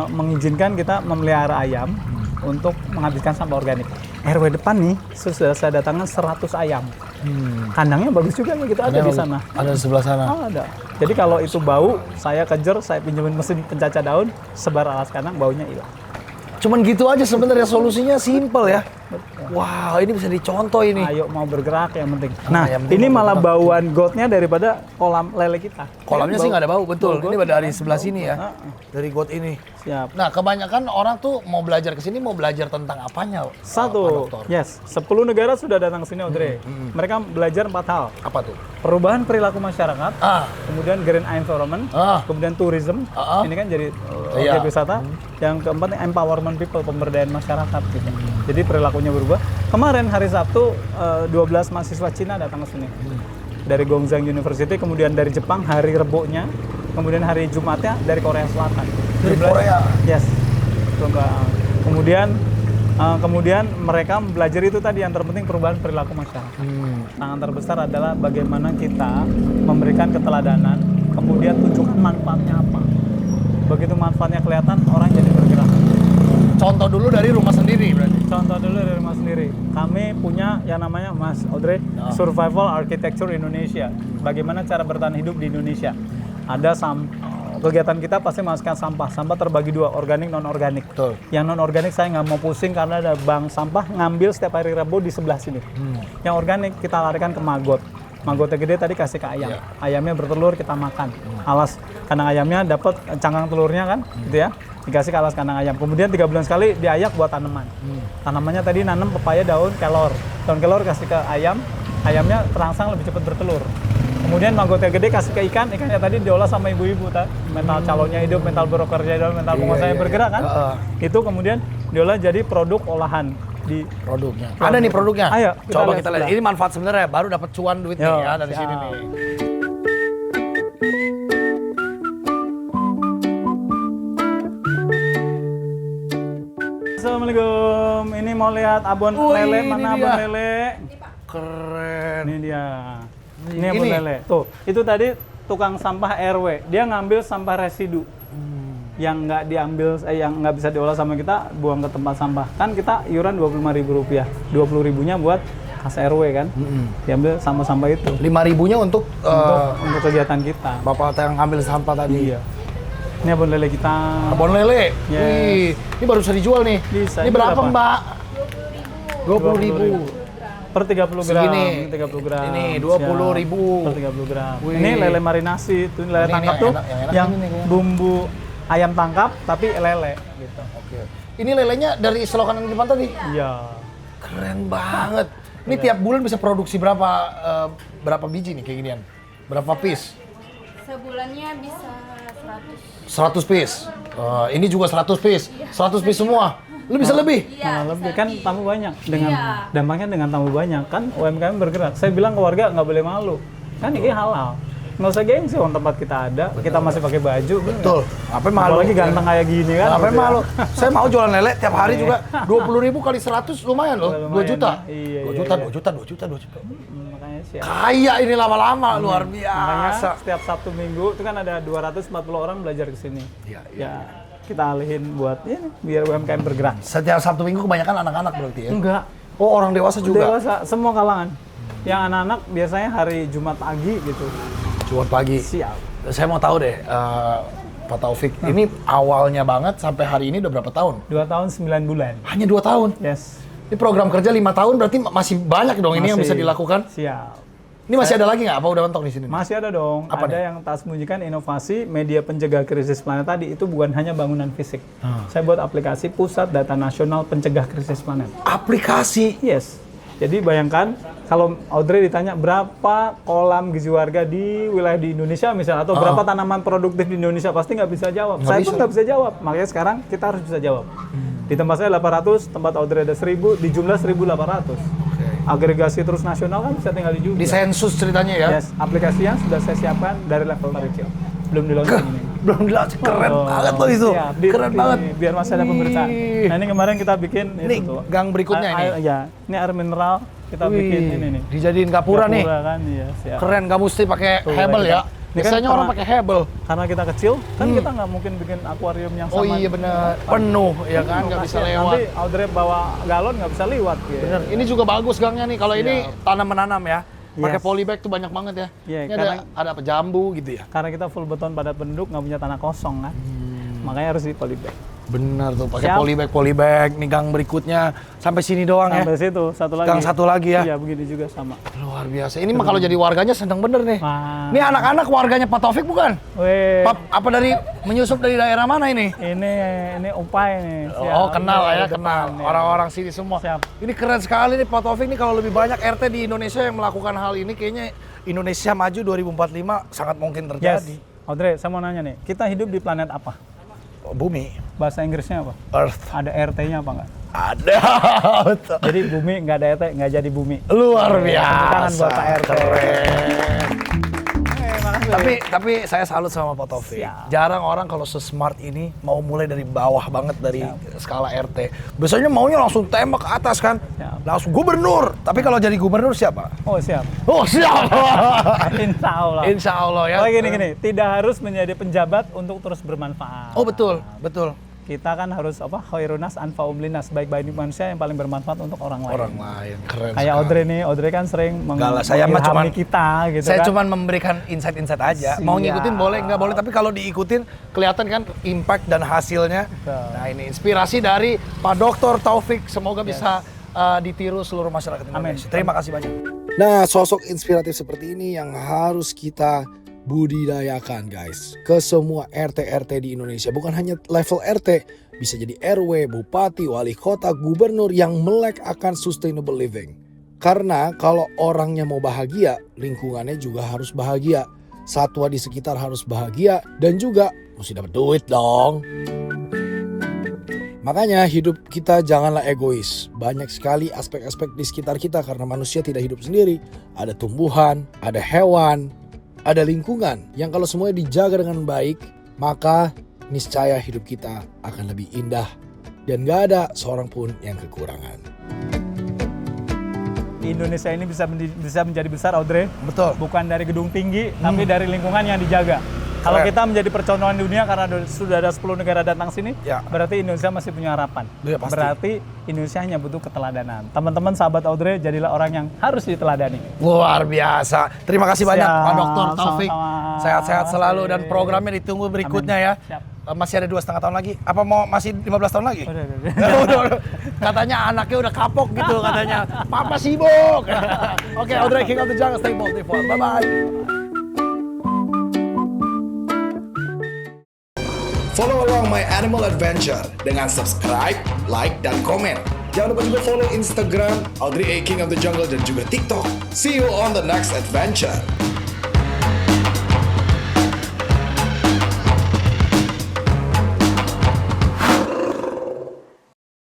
mengizinkan kita memelihara ayam untuk menghabiskan sampah organik. RW depan nih sudah saya datangkan 100 ayam. Kandangnya bagus juga nih, gitu ada di sana. Ada di sebelah sana. Oh, ada. Jadi kalau itu bau, saya kejar, saya pinjemin mesin pencacah daun, sebar alas kandang, baunya hilang. Cuman gitu aja sebenarnya, solusinya simple ya. Wow, ini bisa dicontoh ini. Ayo mau bergerak yang penting. Nah, yang penting ini mau malah bergerak. bauan gotnya daripada kolam lele kita. Kolamnya sih nggak ada bau, betul. Bau Ini got. dari sebelah sini ya. Dari got ini. Siap. Nah, kebanyakan orang tuh mau belajar ke sini mau belajar tentang apanya? Pak Satu, Dokter? yes, 10 negara sudah datang ke sini, Audrey. Mereka belajar 4 hal. Apa tuh? Perubahan perilaku masyarakat, kemudian green environment, kemudian tourism. Ini kan jadi Iya. objek wisata. Yang keempat empowerment people, pemberdayaan masyarakat gitu. Jadi perilakunya berubah. Kemarin hari Sabtu 12 mahasiswa Cina datang ke sini. Dari Gongzheng University, kemudian dari Jepang hari Rebonya, kemudian hari Jumatnya dari Korea Selatan. Dari Belajar- Korea? Yes. Kemudian mereka belajar itu tadi yang terpenting perubahan perilaku masyarakat. Tangan terbesar adalah bagaimana kita memberikan keteladanan, kemudian tunjukkan manfaatnya apa. Begitu manfaatnya kelihatan, orang jadi bergerak. Contoh dulu dari rumah sendiri berarti. Contoh dulu dari rumah sendiri. Kami punya yang namanya, Mas Audrey, Survival Architecture Indonesia. Bagaimana cara bertahan hidup di Indonesia. Ada kegiatan kita pasti masukkan sampah. Sampah terbagi 2, organik, non-organik. Betul. Yang non-organik saya nggak mau pusing karena ada bank sampah ngambil setiap hari Rabu di sebelah sini. Yang organik kita larikan ke Magot. Magotnya gede tadi kasih ke ayam. Ayamnya bertelur kita makan. Alas kandang ayamnya dapat cangkang telurnya kan, gitu ya. Dikasih ke alas kandang ayam. Kemudian 3 bulan sekali diayak buat tanaman. Tanamannya tadi nanam pepaya daun kelor. Daun kelor kasih ke ayam. Ayamnya terangsang lebih cepat bertelur. Kemudian magotnya gede kasih ke ikan. Ikannya tadi diolah sama ibu-ibu. Mental calonnya hidup, mental brokernya hidup, mental penguasanya bergerak kan. Itu kemudian diolah jadi produk olahan. Di Produknya. Ada nih produknya. Ayo, Coba lihat kita lihat. sebelah. Ini manfaat sebenarnya, baru dapat cuan duit nih Yo, ya dari sini siap. nih. Assalamualaikum. Ini mau lihat abon Wih, lele, ini mana dia. abon lele? Keren. Ini dia. Ini abon Ini. lele. Tuh, itu tadi tukang sampah RW. Dia ngambil sampah residu. yang nggak diambil, yang nggak bisa diolah sama kita buang ke tempat sampah. Kan kita iuran Rp25.000, 20.000-nya buat kas RW kan, diambil sampah-sampah itu. 5.000-nya untuk Untuk kegiatan kita. Bapak yang ngambil sampah tadi. Iya. Ini abon lele kita. Abon lele. Yes. Wih, ini baru bisa dijual nih. Bisa. Ini berapa, Mbak? 20.000. Per 30 gram. Segini. 30 gram. Ini 20.000. Per 30 gram. Wih. Ini lele marinasi. Itu lele Ini tangkap yang tuh enak- yang enak yang ini nih, bumbu ayam tangkap tapi lele gitu. Oke. Ini lelenya dari selokan yang di depan tadi. Iya. Keren banget. Ini tiap bulan bisa produksi berapa biji nih kayak ginian? Berapa piece? Sebulannya bisa 100 100. piece. Ini juga 100 piece. 100 piece semua. Lu bisa lebih? Iya, Nah, lebih bisa kan lebih. tamu banyak dengan Iya. dampaknya dengan tamu banyak kan UMKM bergerak. Saya bilang ke warga nggak boleh malu. Kan ini halal. Nggak usah gengsi, orang tempat kita ada, kita masih pakai baju. Betul. Apa malu? Apalagi ganteng kayak gini kan. Apa gitu ya. malu? Saya mau jualan lele tiap hari juga 20.000 kali 100 lumayan loh. 2 Lumayan, juta. iya, 2 iya, juta, iya. 2 juta, 2 juta, 2 juta. Makanya siap. Kaya ini lama-lama luar Makanya biasa. setiap Sabtu Minggu itu kan ada 240 orang belajar ke sini. Iya, Ya, kita alihin buat ini biar UMKM bergerak. Setiap Sabtu Minggu kebanyakan anak-anak berarti ya? Enggak, Oh, orang dewasa juga? dewasa, semua kalangan. Yang anak-anak biasanya hari Jumat pagi gitu. Jumat pagi. Siap. Saya mau tahu deh, Pak Taufik, ini awalnya banget sampai hari ini udah berapa tahun? 2 tahun 9 bulan. Hanya 2 tahun? Yes. Ini program kerja 5 tahun berarti masih banyak dong ini yang bisa Masih. dilakukan? Siap. Ini masih ada lagi nggak? Apa udah mentok di sini? Masih ada dong. Apa ada nih? yang tak sembunyikan inovasi media pencegah krisis planet tadi itu bukan hanya bangunan fisik. Ah. Saya buat aplikasi Pusat Data Nasional Pencegah Krisis Planet. Aplikasi. Yes. Jadi bayangkan kalau Audrey ditanya berapa kolam gizi warga di wilayah di Indonesia misalnya atau berapa tanaman produktif di Indonesia pasti nggak bisa jawab. Nggak Saya bisa. pun nggak bisa jawab. Makanya sekarang kita harus bisa jawab. Di tempat saya 800, tempat Audrey ada 1000, di jumlah 1800. Agregasi terus nasional kan bisa tinggal di Di Jogja. sensus ceritanya ya? Yes, aplikasinya sudah saya siapkan dari level terkecil. Belum di launching ini. Belum dilatih, keren banget loh itu. Siap. Keren banget. Biar masih ada pemberitaan. Wih. Nah ini kemarin kita bikin Ini itu tuh. gang berikutnya ini. Ya, ini air mineral kita bikin ini nih. Dijadiin gapura nih. Kan, iya, siap. Keren, nggak mesti pakai Tuh, hebel kita- ya. Ini kan Biasanya orang karena- pakai hebel. Karena kita kecil, kan kita nggak mungkin bikin akuarium yang Oh sama. iya benar, penuh ya kan, nggak bisa Kasihan, lewat. Nanti Audrey bawa galon nggak bisa lewat. Gitu. Bener, ini juga bagus gangnya nih. Kalau ini tanam menanam ya, pakai Yes. polybag tuh banyak banget ya. Iya, Ini karena- ada apa jambu gitu ya. Karena kita full beton padat penduduk, nggak punya tanah kosong kan. Makanya harus di polybag. Bener tuh, pakai Siap. polybag. Nih gang berikutnya sampai sini doang ya. Sampai situ, satu lagi. Gang satu lagi ya. Iya, begini juga sama. Luar biasa. Ini mah kalau jadi warganya seneng bener nih. Wah. Ini anak-anak warganya Pak Taufik bukan? Weh, Apa dari menyusup dari daerah mana ini? ini upai nih. Siap. Oh kenal lah ya, Di kenal. depan, ya. Orang-orang sini semua. Siap. Ini keren sekali nih Pak Taufik nih, kalau lebih banyak RT di Indonesia yang melakukan hal ini, kayaknya Indonesia maju 2045 sangat mungkin Yes. terjadi. Audrey, saya mau nanya nih, kita hidup di planet apa? Bumi, Bahasa Inggrisnya apa? Earth. Ada RT-nya apa nggak? Ada. Betul. Jadi bumi nggak ada RT, nggak jadi bumi. Luar Tepuk tangan biasa. buat Pak RT. Keren. Makasih. Tapi saya salut sama Pak Taufik. Siap. Jarang orang kalau se-smart ini mau mulai dari bawah banget dari skala RT. Biasanya maunya langsung tembak ke atas kan. Siap. Langsung gubernur. Tapi kalau jadi gubernur siapa? Oh siap. Oh siap. Insya Allah. Insya Allah ya. Oh gini, tidak harus menjadi penjabat untuk terus bermanfaat. Oh betul, betul. Kita kan harus apa? Khairunas anfa'um linnas, baik-baik manusia yang paling bermanfaat untuk orang lain. Orang lain keren. Kayak sekali. Audrey nih, Audrey kan sering Enggak lah, saya mah mengilhami cuman- kita gitu Saya kan. cuma memberikan insight-insight aja. Mau Siap. ngikutin boleh, nggak boleh. Tapi kalau diikutin, kelihatan kan impact dan hasilnya. Betul. Nah ini inspirasi dari Pak Dr. Taufik. Semoga bisa ditiru seluruh masyarakat Indonesia. Amin. Terima kasih banyak. Nah, sosok inspiratif seperti ini yang harus kita budidayakan guys ke semua RT-RT di Indonesia. Bukan hanya level RT, bisa jadi RW, bupati, wali kota, gubernur yang melek akan sustainable living. Karena kalau orangnya mau bahagia, lingkungannya juga harus bahagia. Satwa di sekitar harus bahagia dan juga mesti dapat duit dong. Makanya hidup kita janganlah egois. Banyak sekali aspek-aspek di sekitar kita karena manusia tidak hidup sendiri. Ada tumbuhan, ada hewan, ada lingkungan yang kalau semuanya dijaga dengan baik, maka niscaya hidup kita akan lebih indah dan gak ada seorang pun yang kekurangan. Di Indonesia ini bisa menjadi besar, Audrey. Betul. Bukan dari gedung tinggi, tapi dari lingkungan yang dijaga. Kalau Keren. kita menjadi percontohan dunia karena sudah ada 10 negara datang sini, Ya. berarti Indonesia masih punya harapan. Ya, pasti. Berarti Indonesia hanya butuh keteladanan. Teman-teman sahabat Audrey, jadilah orang yang harus diteladani. Luar biasa. Terima kasih banyak Siap, Pak Dr. Taufik. sama-sama. Sehat-sehat selalu dan programnya ditunggu berikutnya ya. Siap. Masih ada 2,5 tahun lagi. Apa mau masih 15 tahun lagi? Udah. Udah. Katanya anaknya udah kapok gitu katanya. Papa sibuk. Oke, Audrey King of the Jungle, stay positive. Bye-bye. Follow along my animal adventure dengan subscribe, like, dan komen. Jangan lupa juga follow Instagram Audrey A King of the Jungle dan juga TikTok. See you on the next adventure.